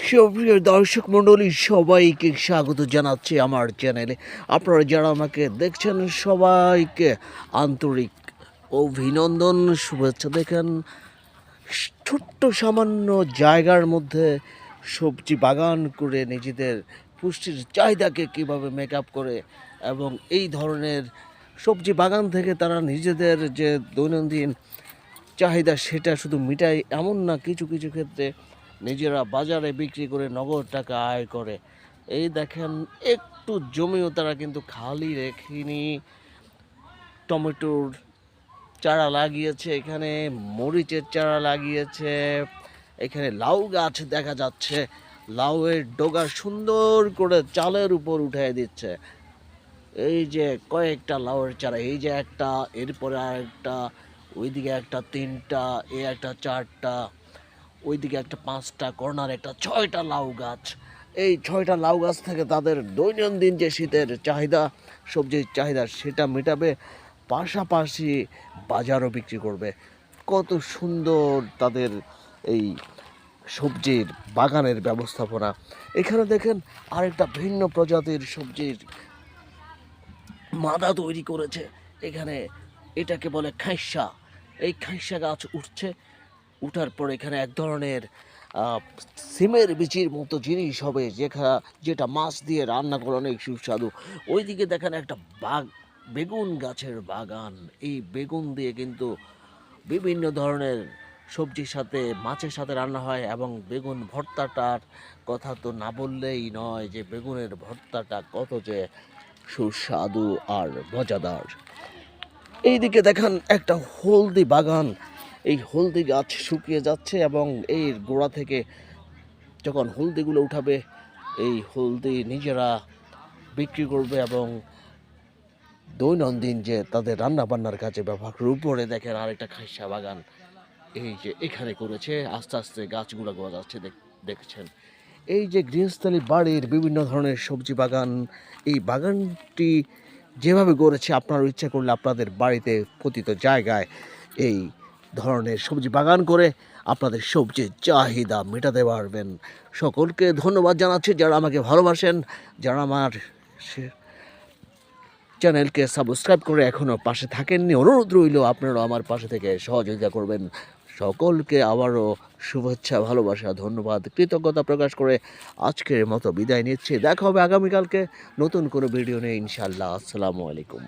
সুপ্রিয় দর্শক মণ্ডলী, সবাইকে স্বাগত জানাচ্ছি আমার চ্যানেলে। আপনারা যারা আমাকে দেখছেন সবাইকে আন্তরিক অভিনন্দন, শুভেচ্ছা। দেখেন, ছোট্ট সামান্য জায়গার মধ্যে সবজি বাগান করে নিজেদের পুষ্টির চাহিদাকে কীভাবে মেকআপ করে, এবং এই ধরনের সবজি বাগান থেকে তারা নিজেদের যে দৈনন্দিন চাহিদা সেটা শুধু মিটায় এমন না, কিছু কিছু ক্ষেত্রে নিজেরা বাজারে বিক্রি করে নগদ টাকা আয় করে। এই দেখেন, একটু জমিও তারা কিন্তু খালি রেখেনি। টমেটোর চারা লাগিয়েছে, এখানে মরিচের চারা লাগিয়েছে, এখানে লাউ গাছ দেখা যাচ্ছে। লাউয়ের ডগা সুন্দর করে চালের উপর উঠিয়ে দিচ্ছে। এই যে কয়েকটা লাউয়ের চারা, এই যে একটা, এরপরে আরেকটা, ওইদিকে একটা, তিনটা, এই একটা, চারটা, ওইদিকে একটা, পাঁচটা, কর্নার একটা, 6টা লাউ গাছ। এই 6টা লাউ গাছ থেকে তাদের দৈনন্দিন যে শীতের চাহিদা, সবজির চাহিদা, সেটা মেটাবে, পাশাপাশি বাজারও বিক্রি করবে। কত সুন্দর তাদের এই সবজির বাগানের ব্যবস্থাপনা। এখানে দেখেন আরেকটা ভিন্ন প্রজাতির সবজির মাদা তৈরি করেছে। এখানে এটাকে বলে খাইসা। এই খাইসা গাছ উঠছে, উঠার পর এখানে এক ধরনের সিমের বিচির মতো জিনিস হবে, যেটা মাছ দিয়ে রান্না করে অনেক সুস্বাদু। ওইদিকে দেখেন একটা বেগুন গাছের বাগান। এই বেগুন দিয়ে কিন্তু বিভিন্ন ধরনের সবজির সাথে, মাছের সাথে রান্না হয়, এবং বেগুন ভর্তাটার কথা তো না বললেই নয়, যে বেগুনের ভর্তাটা কত যে সুস্বাদু আর মজাদার। এইদিকে দেখেন একটা হলদি বাগান। এই হলদি গাছ শুকিয়ে যাচ্ছে, এবং এই গোড়া থেকে যখন হলদিগুলো উঠাবে, এই হলদি নিজেরা বিক্রি করবে এবং দৈনন্দিন যে তাদের রান্না বান্নার কাজে ব্যবহার। উপরে দেখেন আরেকটা খাইসা বাগান, এই যে এখানে করেছে। আস্তে আস্তে গাছগুলো গজাচ্ছে, দেখছেন। এই যে গৃহস্থলী বাড়ির বিভিন্ন ধরনের সবজি বাগান, এই বাগানটি যেভাবে গড়েছে, আপনার ইচ্ছা করলে আপনাদের বাড়িতে পতিত জায়গায় এই ধরনের সবজি বাগান করে আপনাদের সবজির চাহিদা মেটাতে পারবেন। সকলকে ধন্যবাদ জানাচ্ছি যারা আমাকে ভালোবাসেন, যারা আমার চ্যানেলকে সাবস্ক্রাইব করে এখনও পাশে থাকেননি। অনুরোধ রইল আপনারাও আমার পাশে থেকে সহযোগিতা করবেন। সকলকে আবারও শুভেচ্ছা, ভালোবাসা, ধন্যবাদ, কৃতজ্ঞতা প্রকাশ করে আজকের মতো বিদায় নিচ্ছি। দেখা হবে আগামীকালকে নতুন কোনো ভিডিও নিয়ে, ইনশাআল্লাহ। আসসালামু আলাইকুম।